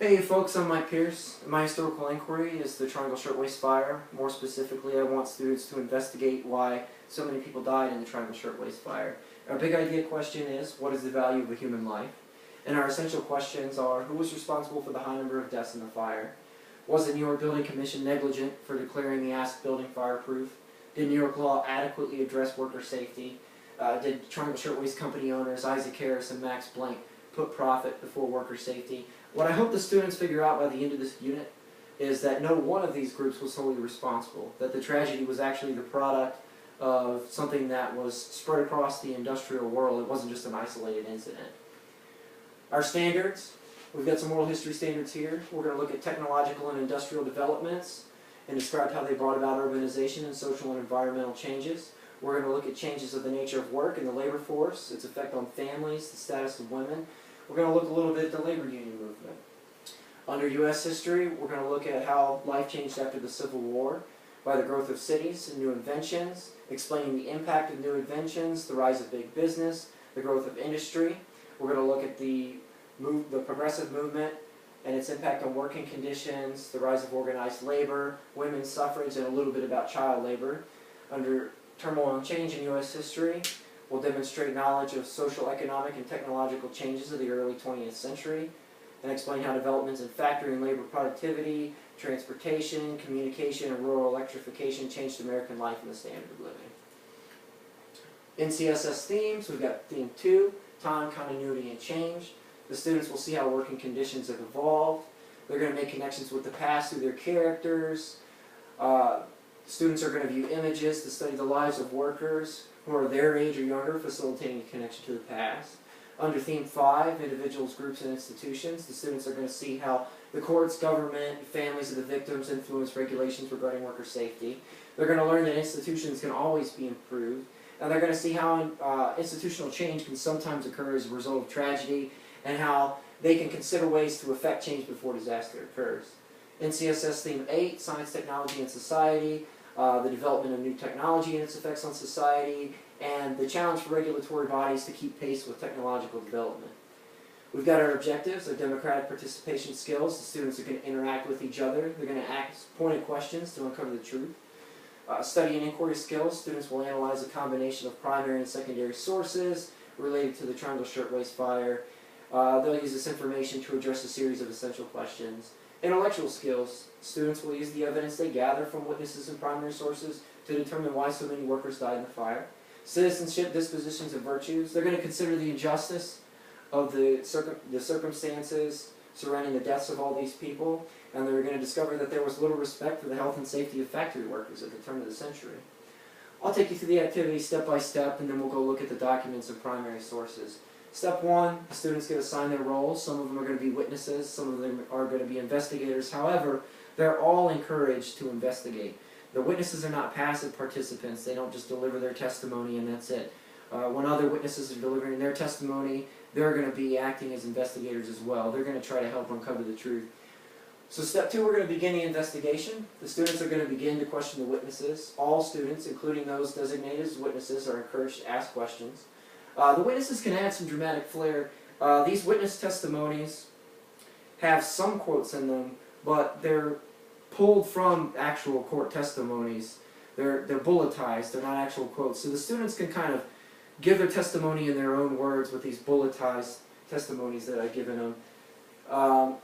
Hey folks, I'm Mike Pierce. My historical inquiry is the Triangle Shirtwaist Fire. More specifically, I want students to investigate why so many people died in the Triangle Shirtwaist Fire. Our big idea question is, what is the value of a human life? And our essential questions are, who was responsible for the high number of deaths in the fire? Was the New York Building Commission negligent for declaring the Ask building fireproof? Did New York law adequately address worker safety? Did Triangle Shirtwaist Company owners Isaac Harris and Max Blank put profit before worker safety? What I hope the students figure out by the end of this unit is that no one of these groups was solely responsible, that the tragedy was actually the product of something that was spread across the industrial world. It wasn't just an isolated incident. Our standards, we've got some oral history standards here. We're going to look at technological and industrial developments and describe how they brought about urbanization and social and environmental changes. We're going to look at changes of the nature of work and the labor force, its effect on families, the status of women. We're going to look a little bit at the labor union movement. Under U.S. history, we're going to look at how life changed after the Civil War by the growth of cities and new inventions, explaining the impact of new inventions, the rise of big business, the growth of industry. We're going to look at the progressive movement and its impact on working conditions, the rise of organized labor, women's suffrage, and a little bit about child labor. Under turmoil and change in U.S. history, we'll demonstrate knowledge of social, economic, and technological changes of the early 20th century and explain how developments in factory and labor productivity, transportation, communication, and rural electrification changed American life and the standard of living. In CSS themes, we've got theme 2, time, continuity, and change. The students will see how working conditions have evolved. They're going to make connections with the past through their characters. Students are going to view images to study the lives of workers who are their age or younger, facilitating a connection to the past. Under theme 5, individuals, groups, and institutions, the students are going to see how the courts, government, families of the victims influence regulations regarding worker safety. They're going to learn that institutions can always be improved. And they're going to see how institutional change can sometimes occur as a result of tragedy and how they can consider ways to affect change before disaster occurs. In CSS theme 8, science, technology, and society, the development of new technology and its effects on society, and the challenge for regulatory bodies to keep pace with technological development. We've got our objectives, our democratic participation skills. The students are going to interact with each other. They're going to ask pointed questions to uncover the truth. Study and inquiry skills. Students will analyze a combination of primary and secondary sources related to the Triangle Shirtwaist Fire. They'll use this information to address a series of essential questions. Intellectual skills. Students will use the evidence they gather from witnesses and primary sources to determine why so many workers died in the fire. Citizenship, dispositions, and virtues. They're going to consider the injustice of the circumstances surrounding the deaths of all these people, and they're going to discover that there was little respect for the health and safety of factory workers at the turn of the century. I'll take you through the activities step by step, and then we'll go look at the documents and primary sources. Step 1, the students get assigned their roles. Some of them are going to be witnesses, some of them are going to be investigators. However, they're all encouraged to investigate. The witnesses are not passive participants. They don't just deliver their testimony and that's it. When other witnesses are delivering their testimony, they're going to be acting as investigators as well. They're going to try to help uncover the truth. So step 2, we're going to begin the investigation. The students are going to begin to question the witnesses. All students, including those designated as witnesses, are encouraged to ask questions. The witnesses can add some dramatic flair. These witness testimonies have some quotes in them, but they're pulled from actual court testimonies. They're bulletized, they're not actual quotes. So the students can kind of give their testimony in their own words with these bulletized testimonies that I've given them.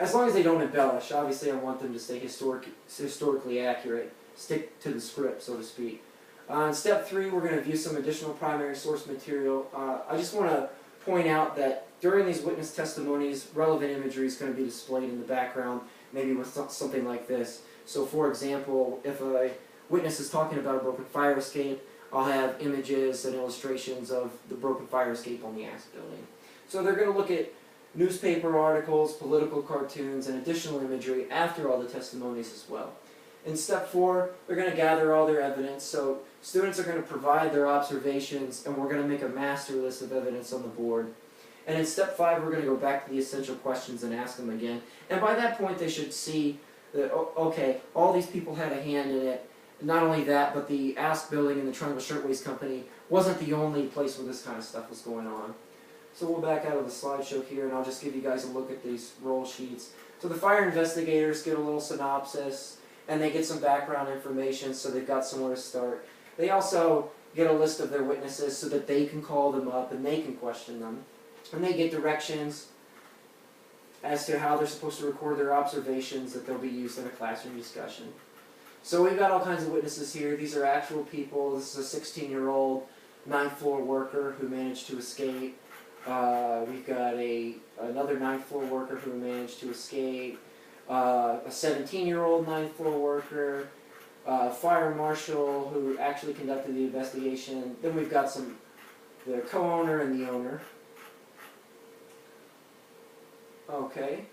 As long as they don't embellish. Obviously I want them to stay historically accurate, stick to the script, so to speak. In step 3, we're going to view some additional primary source material. I just want to point out that during these witness testimonies, relevant imagery is going to be displayed in the background, maybe with something like this. So for example, if a witness is talking about a broken fire escape, I'll have images and illustrations of the broken fire escape on the Ask building. So they're going to look at newspaper articles, political cartoons, and additional imagery after all the testimonies as well. In step 4, they're going to gather all their evidence. So students are going to provide their observations, and we're going to make a master list of evidence on the board. And in step 5, we're going to go back to the essential questions and ask them again. And by that point, they should see that, okay, all these people had a hand in it. Not only that, but the Ask building and the Triangle Shirtwaist Company wasn't the only place where this kind of stuff was going on. So we'll back out of the slideshow here, and I'll just give you guys a look at these roll sheets. So the fire investigators get a little synopsis, and they get some background information, so they've got somewhere to start. They also get a list of their witnesses so that they can call them up and they can question them. And they get directions as to how they're supposed to record their observations that they'll be used in a classroom discussion. So we've got all kinds of witnesses here. These are actual people. This is a 16-year-old ninth-floor worker who managed to escape. We've got another ninth-floor worker who managed to escape. A 17-year-old ninth-floor worker. Fire marshal who actually conducted the investigation. Then we've got the co-owner and the owner. Okay,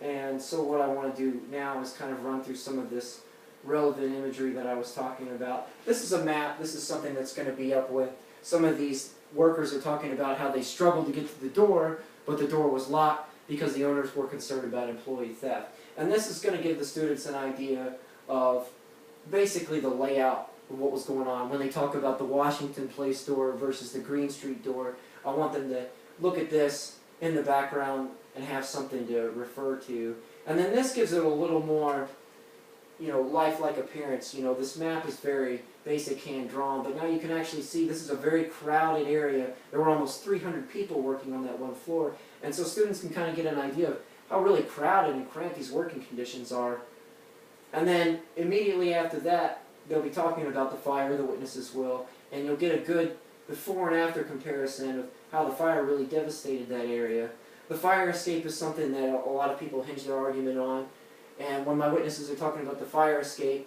and so what I want to do now is kind of run through some of this relevant imagery that I was talking about. This is a map. This is something that's going to be up with. Some of these workers are talking about how they struggled to get to the door, but the door was locked because the owners were concerned about employee theft. And this is going to give the students an idea of basically the layout of what was going on. When they talk about the Washington Place door versus the Green Street door, I want them to look at this in the background and have something to refer to. And then this gives it a little more, lifelike appearance. This map is very basic hand drawn, but now you can actually see this is a very crowded area. There were almost 300 people working on that one floor, and so students can kind of get an idea of how really crowded and cramped these working conditions are. And then immediately after that, they'll be talking about the fire, the witnesses will, and you'll get a good before and after comparison of how the fire really devastated that area. The fire escape is something that a lot of people hinge their argument on, and when my witnesses are talking about the fire escape,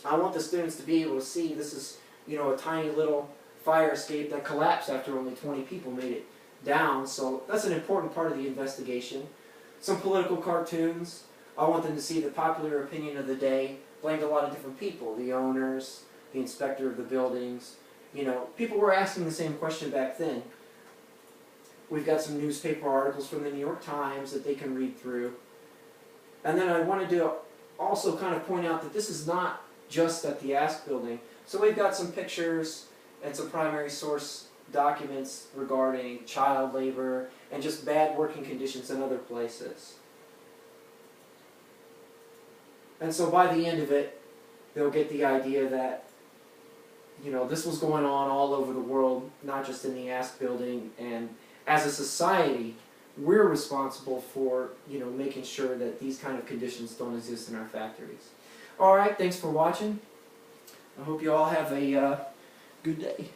I want the students to be able to see this is, a tiny little fire escape that collapsed after only 20 people made it down, so that's an important part of the investigation. Some political cartoons. I want them to see the popular opinion of the day blamed a lot of different people, the owners, the inspector of the buildings. People were asking the same question back then. We've got some newspaper articles from the New York Times that they can read through. And then I wanted to also kind of point out that this is not just at the Ask building. So we've got some pictures and some primary source documents regarding child labor and just bad working conditions in other places. And so by the end of it, they'll get the idea that, this was going on all over the world, not just in the Ask building, and as a society, we're responsible for, making sure that these kind of conditions don't exist in our factories. Alright, thanks for watching. I hope you all have a good day.